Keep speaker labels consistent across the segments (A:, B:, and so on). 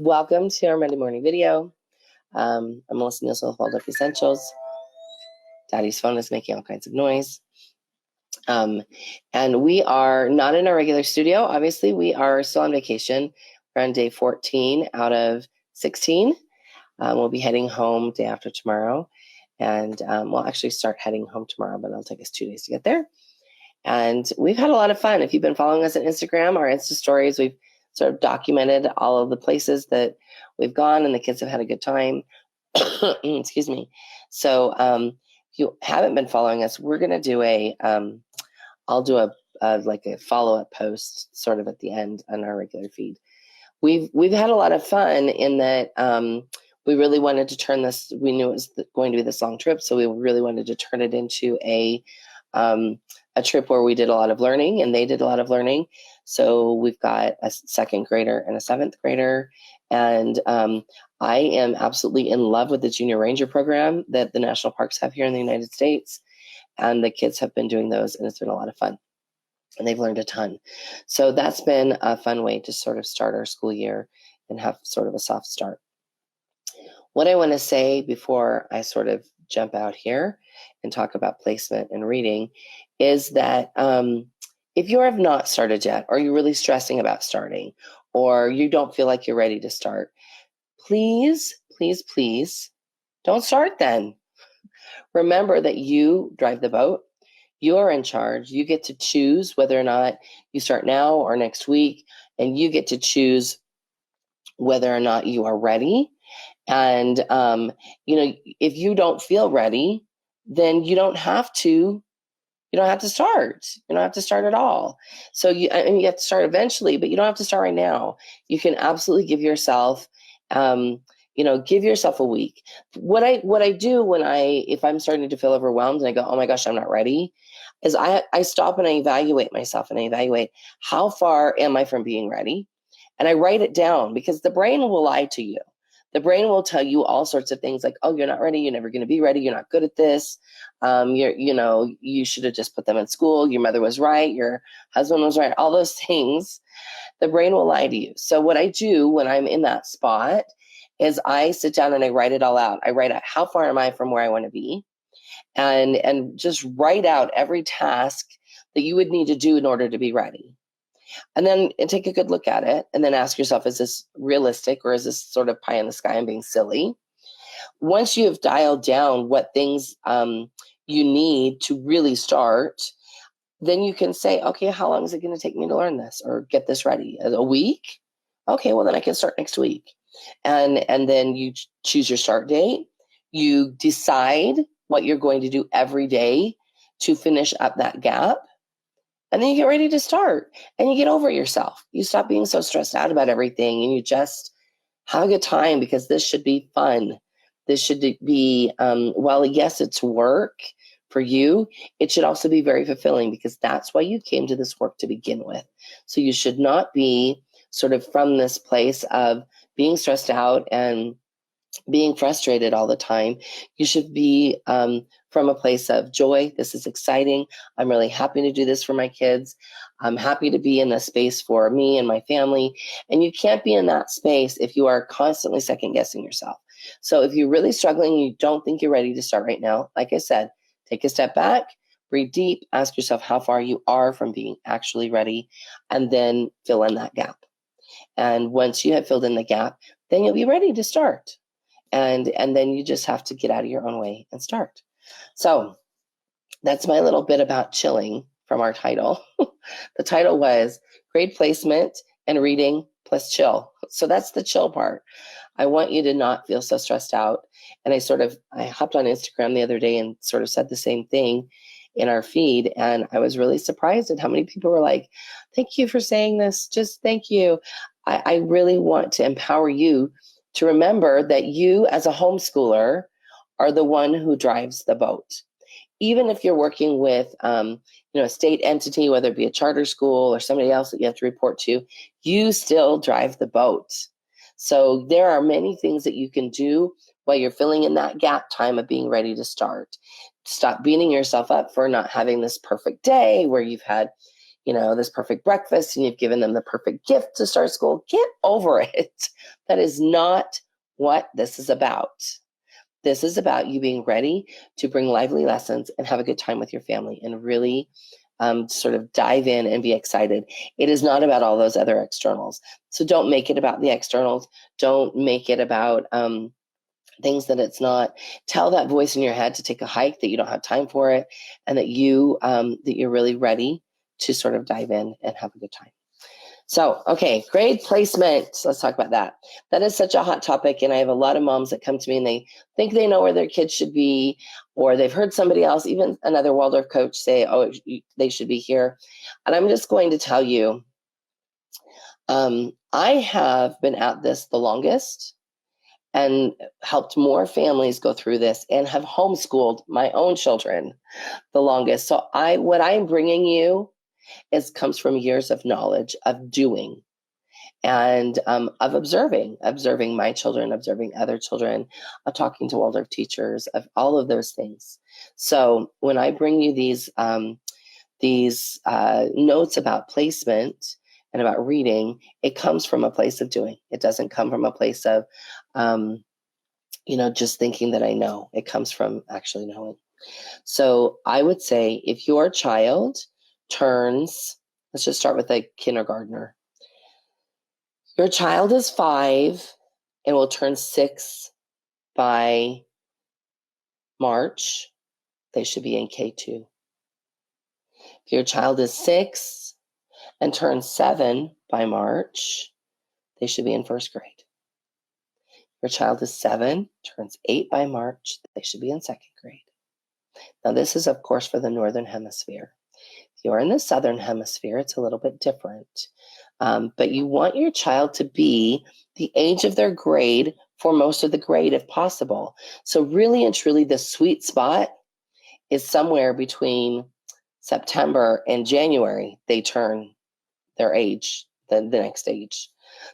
A: Welcome to our Monday morning video. I'm Melisa with Waldorf Essentials. Daddy's phone is making all kinds of noise. And we are not in our regular studio. Obviously, we are still on vacation. We're on day 14 out of 16. We'll be heading home day after tomorrow. And we'll actually start heading home tomorrow, but it'll take us 2 days to get there. And we've had a lot of fun. If you've been following us on Instagram, our Insta stories, we've sort of documented all of the places that we've gone and the kids have had a good time. Excuse me. So if you haven't been following us, we're going to do I'll do a follow-up post sort of at the end on our regular feed. We've had a lot of fun in that we really wanted to turn this, we knew it was going to be this long trip, so we really wanted to turn it into a trip where we did a lot of learning and they did a lot of learning. So we've got a second grader and a seventh grader. And I am absolutely in love with the Junior Ranger program that the national parks have here in the United States. And the kids have been doing those and it's been a lot of fun. And they've learned a ton. So that's been a fun way to sort of start our school year and have sort of a soft start. What I want to say before I sort of jump out here and talk about placement and reading is that if you have not started yet, or you're really stressing about starting, or you don't feel like you're ready to start, please, please, please don't start then. Remember that you drive the boat. You are in charge. You get to choose whether or not you start now or next week, and you get to choose whether or not you are ready. And, if you don't feel ready, then you don't have to start. You don't have to start at all. So you have to start eventually, but you don't have to start right now. You can absolutely give yourself, give yourself a week. What I do if I'm starting to feel overwhelmed and I go, oh my gosh, I'm not ready, is I stop and I evaluate myself and I evaluate how far am I from being ready? And I write it down because the brain will lie to you. The brain will tell you all sorts of things like, oh, you're not ready. You're never going to be ready. You're not good at this. You should have just put them in school. Your mother was right. Your husband was right. All those things, the brain will lie to you. So what I do when I'm in that spot is I sit down and I write it all out. I write out how far am I from where I want to be, and just write out every task that you would need to do in order to be ready. And then take a good look at it and then ask yourself, is this realistic or is this sort of pie in the sky and being silly? Once you have dialed down what things you need to really start, then you can say, okay, how long is it going to take me to learn this or get this ready? A week? Okay, well then I can start next week. And then you choose your start date. You decide what you're going to do every day to finish up that gap. And then you get ready to start and you get over yourself. You stop being so stressed out about everything and you just have a good time because this should be fun. This should be, while yes, it's work for you, it should also be very fulfilling because that's why you came to this work to begin with. So you should not be sort of from this place of being stressed out and being frustrated all the time. You should be from a place of joy. This is exciting. I'm really happy to do this for my kids. I'm happy to be in a space for me and my family. And you can't be in that space if you are constantly second guessing yourself. So if you're really struggling, you don't think you're ready to start right now, like I said, take a step back, breathe deep, ask yourself how far you are from being actually ready, and then fill in that gap. And once you have filled in the gap, then you'll be ready to start. And then you just have to get out of your own way and start. So that's my little bit about chilling from our title. The title was Grade Placement and Reading plus Chill. So that's the chill part. I want you to not feel so stressed out. And I hopped on Instagram the other day and sort of said the same thing in our feed. And I was really surprised at how many people were like, thank you for saying this. Just thank you. I really want to empower you to remember that you as a homeschooler are the one who drives the boat. Even if you're working with a state entity, whether it be a charter school or somebody else that you have to report to, you still drive the boat. So there are many things that you can do while you're filling in that gap time of being ready to start. Stop beating yourself up for not having this perfect day where you've had this perfect breakfast and you've given them the perfect gift to start school. Get over it. That is not what this is about. This is about you being ready to bring lively lessons and have a good time with your family and really sort of dive in and be excited. It is not about all those other externals. So don't make it about the externals. Don't make it about things that it's not. Tell that voice in your head to take a hike, that you don't have time for it, and that you're really ready to sort of dive in and have a good time. So, okay, grade placement. Let's talk about that. That is such a hot topic, and I have a lot of moms that come to me and they think they know where their kids should be, or they've heard somebody else, even another Waldorf coach, say, oh, they should be here. And I'm just going to tell you, I have been at this the longest and helped more families go through this and have homeschooled my own children the longest. So what I'm bringing you comes from years of knowledge, of doing, and of observing my children, observing other children, of talking to Waldorf teachers, of all of those things. So when I bring you these notes about placement and about reading, it comes from a place of doing. It doesn't come from a place of, just thinking that I know. It comes from actually knowing. So I would say if your child turns, let's just start with a kindergartner. Your child is 5 and will turn 6 by March. They should be in K2. If your child is 6 and turns 7 by March, they should be in first grade. Your child is 7, turns 8 by March, they should be in second grade. Now, this is, of course, for the Northern Hemisphere. If you're in the Southern Hemisphere, it's a little bit different. But you want your child to be the age of their grade for most of the grade, if possible. So really and truly, the sweet spot is somewhere between September and January. They turn their age, the next age,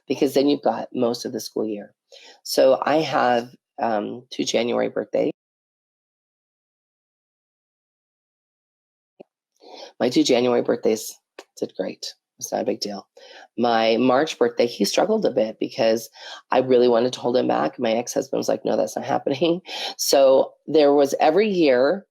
A: because then you've got most of the school year. So I have 2 January birthdays. My 2 January birthdays did great. It's not a big deal. My March birthday, he struggled a bit because I really wanted to hold him back. My ex-husband was like, no, that's not happening. So there was every year,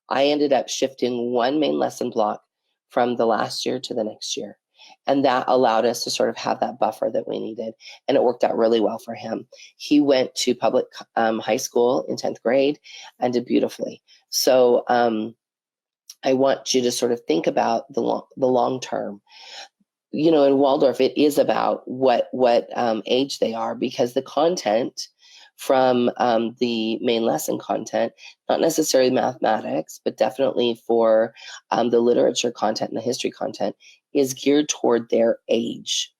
A: I ended up shifting one main lesson block from the last year to the next year. And that allowed us to sort of have that buffer that we needed. And it worked out really well for him. He went to public high school in 10th grade and did beautifully. So I want you to sort of think about the long term. In Waldorf, it is about what age they are, because the content from the main lesson content, not necessarily mathematics, but definitely for the literature content and the history content, is geared toward their age.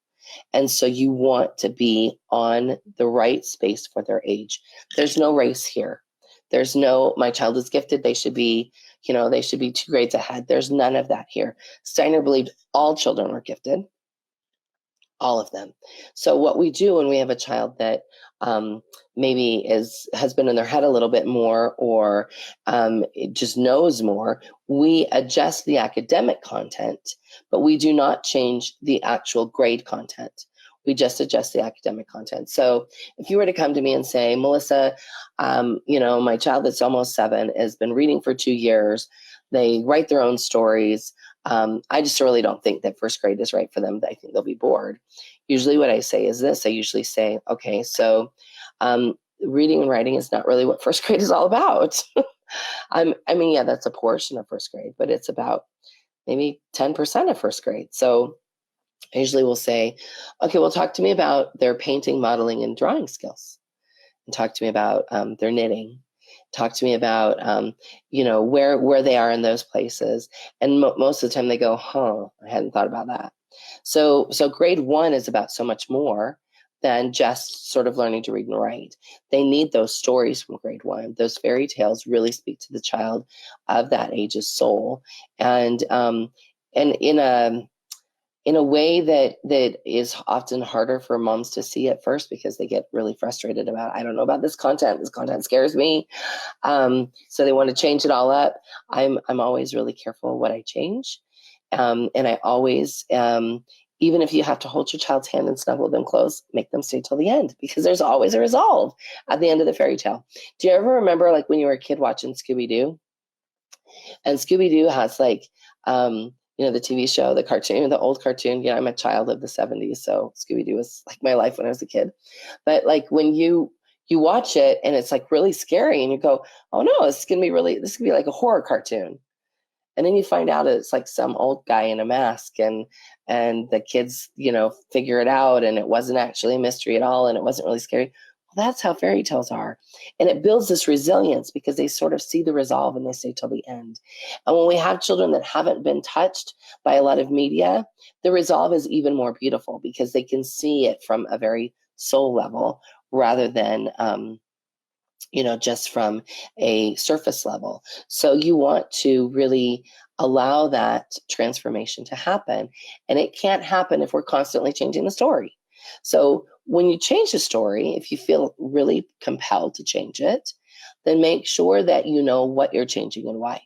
A: And so you want to be on the right space for their age. There's no race here. There's no, my child is gifted, they should be 2 grades ahead. There's none of that here. Steiner believed all children were gifted, all of them. So what we do when we have a child that maybe has been in their head a little bit more, or it just knows more, we adjust the academic content, but we do not change the actual grade content. We just adjust the academic content. So if you were to come to me and say, Melissa, my child that's almost 7 has been reading for 2 years. They write their own stories. I just really don't think that first grade is right for them. I think they'll be bored. Usually what I say is this. I usually say, okay, so reading and writing is not really what first grade is all about. Yeah, that's a portion of first grade, but it's about maybe 10% of first grade. So I usually will say, okay, well, talk to me about their painting, modeling, and drawing skills. And talk to me about their knitting. Talk to me about, where they are in those places. And most of the time they go, I hadn't thought about that. So grade 1 is about so much more than just sort of learning to read and write. They need those stories from grade 1. Those fairy tales really speak to the child of that age's soul. And in a way that is often harder for moms to see at first, because they get really frustrated about, I don't know about this content. This content scares me. So they want to change it all up. I'm always really careful what I change. And I always, even if you have to hold your child's hand and snuggle them close, make them stay till the end, because there's always a resolve at the end of the fairy tale. Do you ever remember, like, when you were a kid watching Scooby-Doo? And Scooby-Doo has, like, the TV show, the cartoon, the old cartoon. I'm a child of the 70s, so Scooby-Doo was like my life when I was a kid. But like when you watch it and it's like really scary and you go, oh no, this could be like a horror cartoon. And then you find out it's like some old guy in a mask, and the kids, figure it out, and it wasn't actually a mystery at all, and it wasn't really scary. Well, that's how fairy tales are. And it builds this resilience because they sort of see the resolve and they stay till the end. And when we have children that haven't been touched by a lot of media, the resolve is even more beautiful because they can see it from a very soul level rather than just from a surface level. So you want to really allow that transformation to happen. And it can't happen if we're constantly changing the story. So when you change the story, if you feel really compelled to change it, then make sure that you know what you're changing and why.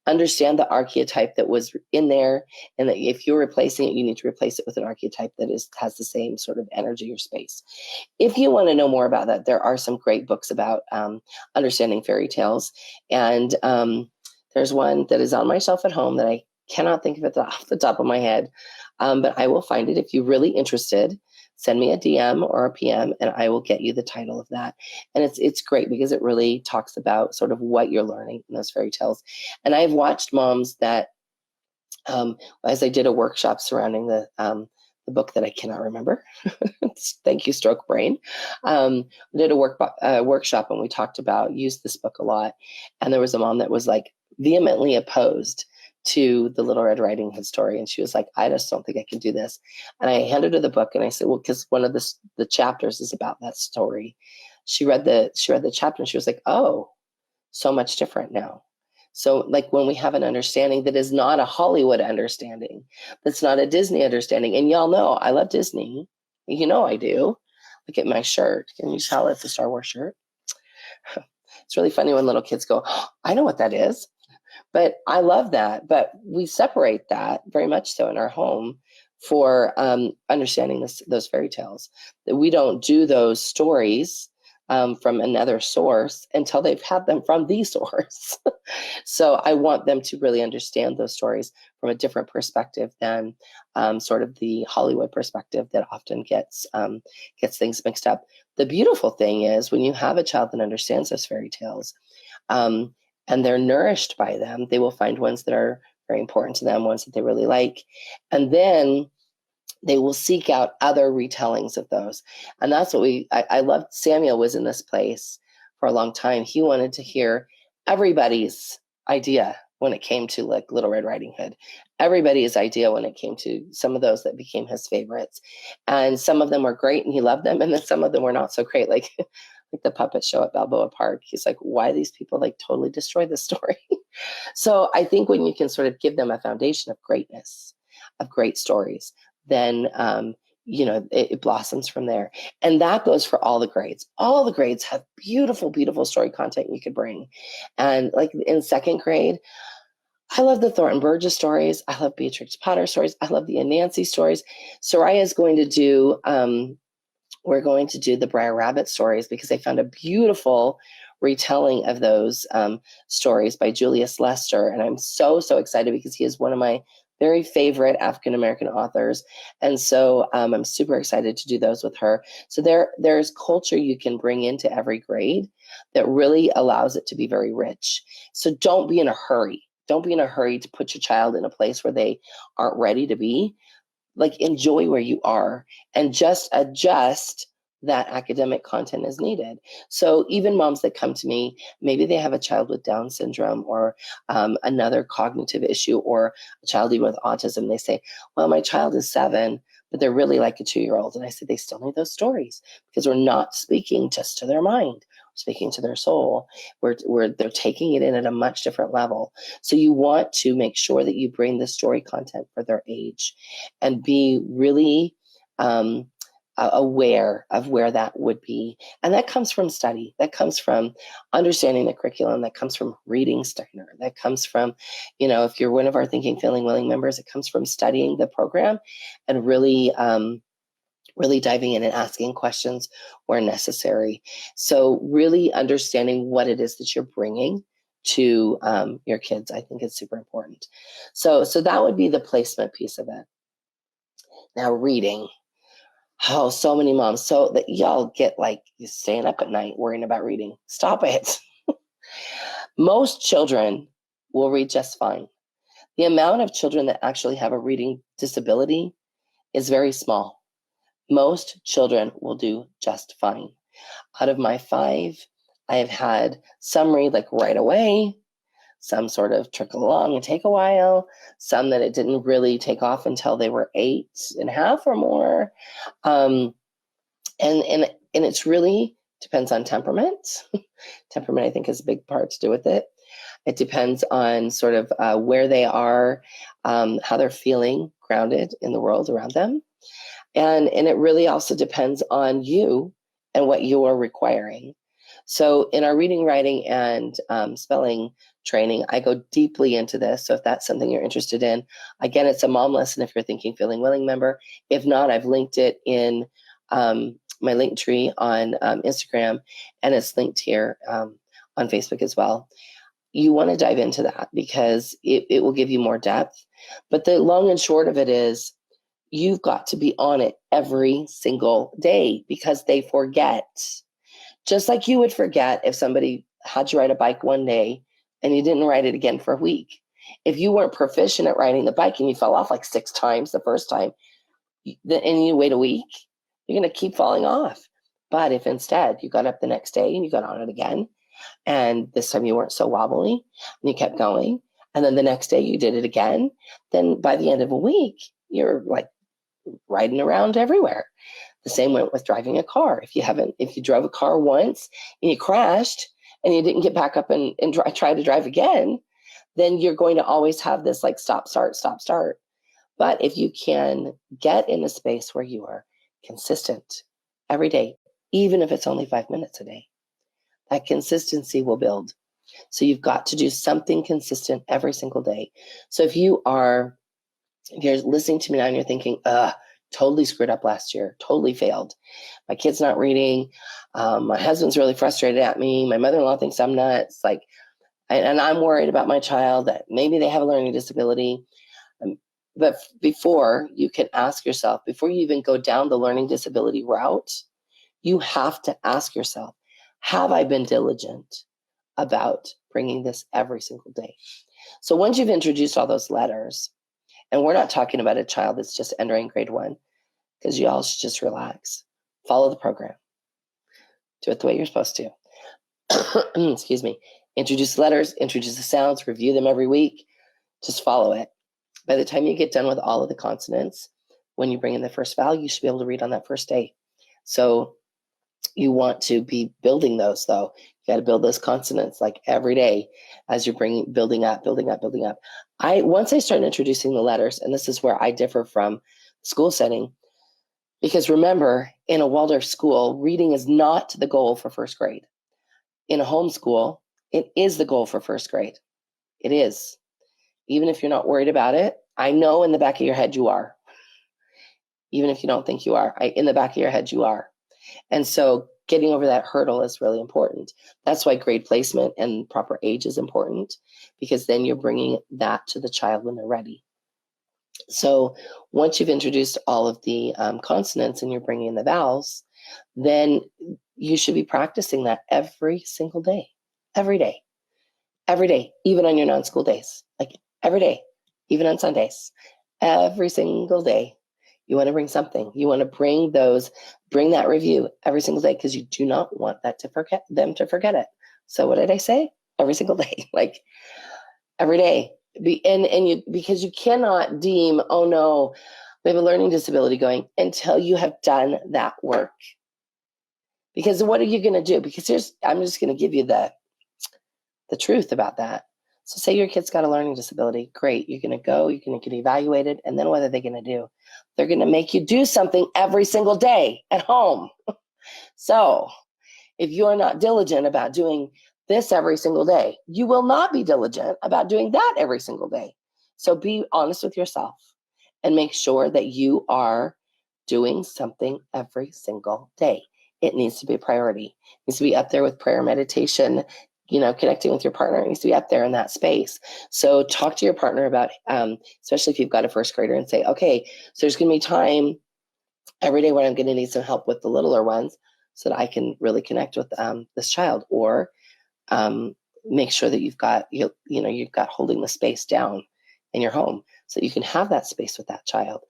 A: Understand the archetype that was in there, and that if you're replacing it, you need to replace it with an archetype that has the same sort of energy or space. If you want to know more about that, there are some great books about understanding fairy tales. And there's one that is on my shelf at home that I cannot think of it off the top of my head, but I will find it. If you're really interested, send me a DM or a PM and I will get you the title of that. And it's great because it really talks about sort of what you're learning in those fairy tales. And I've watched moms that, as I did a workshop surrounding the book that I cannot remember. Thank you, Stroke Brain. We did a workshop and we talked about, used this book a lot. And there was a mom that was like vehemently opposed to the Little Red Riding Hood story. And she was like, I just don't think I can do this. And I handed her the book and I said, well, because one of the chapters is about that story. She read the chapter and she was like, oh, so much different now. So like when we have an understanding that is not a Hollywood understanding, that's not a Disney understanding. And y'all know I love Disney. I do. Look at my shirt. Can you tell it's a Star Wars shirt? It's really funny when little kids go, oh, I know what that is. But I love that. But we separate that very much so in our home for understanding those fairy tales. That we don't do those stories from another source until they've had them from the source. So I want them to really understand those stories from a different perspective than sort of the Hollywood perspective that often gets things mixed up. The beautiful thing is when you have a child that understands those fairy tales, and they're nourished by them, they will find ones that are very important to them, ones that they really like. And then they will seek out other retellings of those. And that's what I loved. Samuel was in this place for a long time. He wanted to hear everybody's idea when it came to like Little Red Riding Hood, everybody's idea when it came to some of those that became his favorites. And some of them were great and he loved them. And then some of them were not so great. Like the puppet show at Balboa Park. He's like, why these people like totally destroy this story? So I think when you can sort of give them a foundation of greatness, of great stories, then, it blossoms from there. And that goes for all the grades. All the grades have beautiful, beautiful story content you could bring. And like in second grade, I love the Thornton Burgess stories. I love Beatrix Potter stories. I love the Anansi stories. Soraya is going to do, we're going to do the Brer Rabbit stories because I found a beautiful retelling of those stories by Julius Lester. And I'm so, so excited because he is one of my very favorite African-American authors. And so I'm super excited to do those with her. So there's culture you can bring into every grade that really allows it to be very rich. So don't be in a hurry. Don't be in a hurry to put your child in a place where they aren't ready to be. Like enjoy where you are and just adjust that academic content as needed. So even moms that come to me, maybe they have a child with Down syndrome or another cognitive issue or a child even with autism. They say, well, my child is 7, but they're really like a 2-year-old. And I said, they still need those stories because we're not speaking just to their mind, we're speaking to their soul, where they're taking it in at a much different level. So you want to make sure that you bring the story content for their age and be really aware of where that would be. And that comes from study. That comes from understanding the curriculum. That comes from reading Steiner. That comes from, if you're one of our Thinking, Feeling, Willing members, it comes from studying the program and really diving in and asking questions where necessary. So really understanding what it is that you're bringing to your kids, I think is super important. So that would be the placement piece of it. Now, reading. Oh, so many moms. So that y'all get you staying up at night worrying about reading. Stop it. Most children will read just fine. The amount of children that actually have a reading disability is very small. Most children will do just fine. Out of my 5, I have had some read right away, some sort of trickle along and take a while, some that it didn't really take off until they were 8.5 or more. And it's really depends on temperament. Temperament, I think, has a big part to do with it. It depends on sort of where they are, how they're feeling grounded in the world around them. And it really also depends on you and what you are requiring. So in our reading, writing, and spelling training, I go deeply into this. So if that's something you're interested in, again, it's a mom lesson if you're a Thinking, Feeling, Willing member. If not, I've linked it in my link tree on Instagram, and it's linked here on Facebook as well. You want to dive into that because it will give you more depth. But the long and short of it is, you've got to be on it every single day because they forget. Just like you would forget if somebody had you ride a bike one day and you didn't ride it again for a week. If you weren't proficient at riding the bike and you fell off 6 times the first time, and you wait a week, you're going to keep falling off. But if instead you got up the next day and you got on it again, and this time you weren't so wobbly and you kept going, and then the next day you did it again, then by the end of a week, you're riding around everywhere. The same went with driving a car. If you drove a car once and you crashed and you didn't get back up and try to drive again, then you're going to always have this stop, start, stop, start. But if you can get in a space where you are consistent every day, even if it's only 5 minutes a day, that consistency will build. So you've got to do something consistent every single day. So if you're listening to me now and you're thinking, totally screwed up last year, totally failed. My kid's not reading. My husband's really frustrated at me. My mother-in-law thinks I'm nuts. And I'm worried about my child that maybe they have a learning disability. But before you can ask yourself, before you even go down the learning disability route, you have to ask yourself, have I been diligent about bringing this every single day? So once you've introduced all those letters, and we're not talking about a child that's just entering grade 1, because you all should just relax. Follow the program. Do it the way you're supposed to. Excuse me. Introduce letters, introduce the sounds, review them every week. Just follow it. By the time you get done with all of the consonants, when you bring in the first vowel, you should be able to read on that first day. So you want to be building those, though. You got to build those consonants every day as you're building up. Once I start introducing the letters, and this is where I differ from school setting, because remember, in a Waldorf school, reading is not the goal for first grade. In a homeschool, it is the goal for first grade. It is. Even if you're not worried about it, I know in the back of your head you are. Even if you don't think you are, in the back of your head you are. And so getting over that hurdle is really important. That's why grade placement and proper age is important, because then you're bringing that to the child when they're ready. So once you've introduced all of the consonants and you're bringing in the vowels, then you should be practicing that every single day, every day, even on your non-school days, every day, even on Sundays, every single day. You want to bring something. You want to bring that review every single day, because you do not want them to forget it. So what did I say? Every single day, every day. Because you cannot deem, oh no, we have a learning disability going, until you have done that work. Because what are you going to do? Because I'm just going to give you the truth about that. So say your kid's got a learning disability. Great. You're going to go, you're going to get evaluated. And then what are they going to do? They're going to make you do something every single day at home. So if you're not diligent about doing this every single day, you will not be diligent about doing that every single day. So be honest with yourself and make sure that you are doing something every single day. It needs to be a priority. It needs to be up there with prayer, meditation, connecting with your partner. It needs to be up there in that space. So talk to your partner about, especially if you've got a first grader, and say, okay, so there's going to be time every day when I'm going to need some help with the littler ones so that I can really connect with this child, or make sure that you've got holding the space down in your home so you can have that space with that child.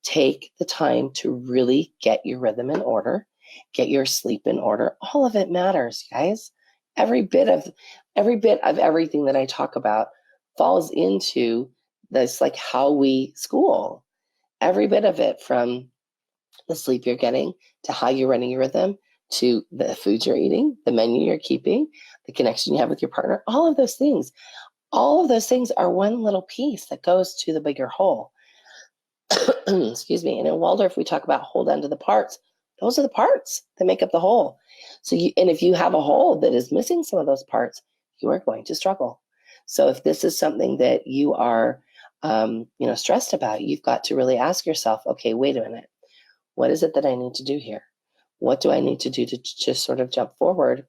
A: Take the time to really get your rhythm in order, get your sleep in order. All of it matters, guys. Every bit of everything that I talk about falls into this, like how we school. Every bit of it, from the sleep you're getting to how you're running your rhythm, to the foods you're eating, the menu you're keeping, the connection you have with your partner, all of those things are one little piece that goes to the bigger whole. Excuse me. And in Waldorf, we talk about hold on to the parts. Those are the parts that make up the whole. And if you have a whole that is missing some of those parts, you are going to struggle. So if this is something that you are, stressed about, you've got to really ask yourself, okay, wait a minute. What is it that I need to do here? What do I need to do to just sort of jump forward?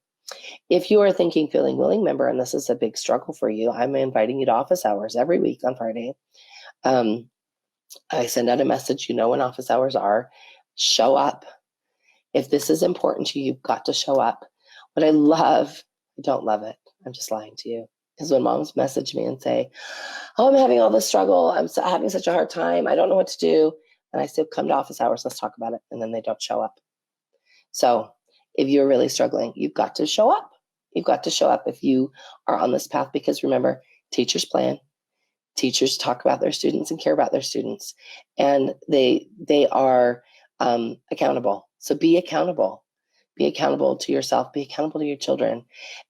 A: If you are thinking feeling willing member, and this is a big struggle for you, I'm inviting you to office hours every week on Friday. I send out a message, when office hours are. Show up. If this is important to you, you've got to show up. What I don't love it, I'm just lying to you, is when moms message me and say, oh, I'm having all this struggle. I'm having such a hard time. I don't know what to do. And I say, come to office hours. Let's talk about it. And then they don't show up. So if you're really struggling, you've got to show up. You've got to show up if you are on this path, because remember, teachers plan. Teachers talk about their students and care about their students, and they are accountable. So be accountable. Be accountable to yourself. Be accountable to your children,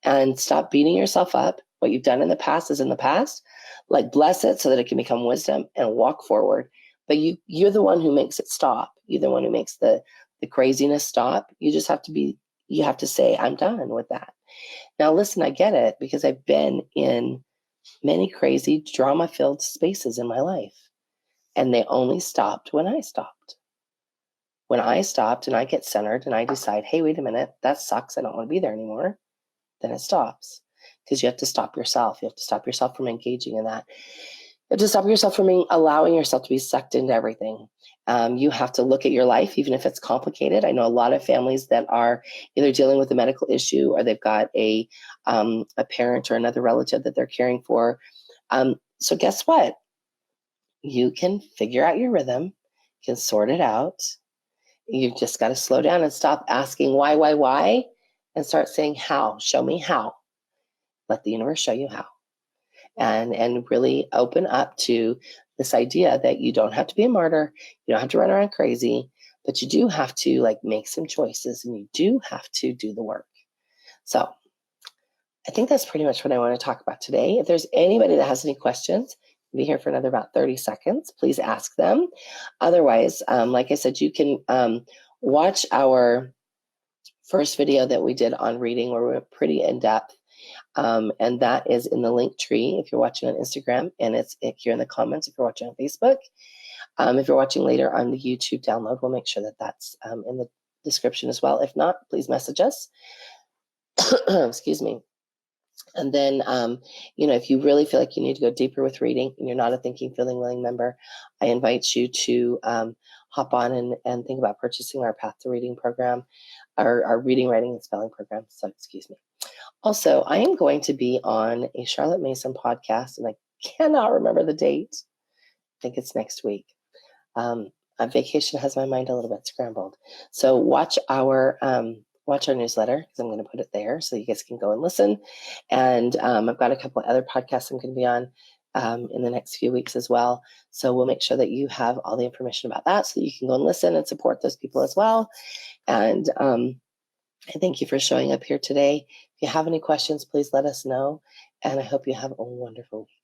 A: and stop beating yourself up. What you've done in the past is in the past. Like, bless it so that it can become wisdom and walk forward. But you're the one who makes it stop. You're the one who makes the craziness stop. You just have to say, I'm done with that. Now, listen, I get it, because I've been in many crazy drama-filled spaces in my life, and they only stopped when I stopped. When I stopped and I get centered and I decide, hey, wait a minute, that sucks. I don't want to be there anymore. Then it stops, because you have to stop yourself. You have to stop yourself from engaging in that. You have to stop yourself from allowing yourself to be sucked into everything. You have to look at your life, even if it's complicated. I know a lot of families that are either dealing with a medical issue, or they've got a parent or another relative that they're caring for. So guess what? You can figure out your rhythm, you can sort it out. You've just got to slow down and stop asking why, and start saying how. Show me how. Let the universe show you how. And really open up to this idea that you don't have to be a martyr. You don't have to run around crazy, but you do have to make some choices, and you do have to do the work. So I think that's pretty much what I want to talk about today. If there's anybody that has any questions, I'll be here for another about 30 seconds. Please ask them. Otherwise, like I said, you can watch our first video that we did on reading, where we're pretty in depth. And that is in the link tree if you're watching on Instagram, and it's here in the comments if you're watching on Facebook. If you're watching later on the YouTube download, we'll make sure that that's in the description as well. If not, please message us. Excuse me. And then, if you really feel like you need to go deeper with reading and you're not a Thinking, Feeling, Willing member, I invite you to hop on and think about purchasing our Path to Reading program, our reading, writing, and spelling program. So, excuse me. Also, I am going to be on a Charlotte Mason podcast, and I cannot remember the date. I think it's next week. Vacation has my mind a little bit scrambled. So watch our newsletter, because I'm going to put it there so you guys can go and listen. And I've got a couple of other podcasts I'm going to be on in the next few weeks as well. So we'll make sure that you have all the information about that so that you can go and listen and support those people as well. And I thank you for showing up here today. If you have any questions, please let us know. And I hope you have a wonderful week.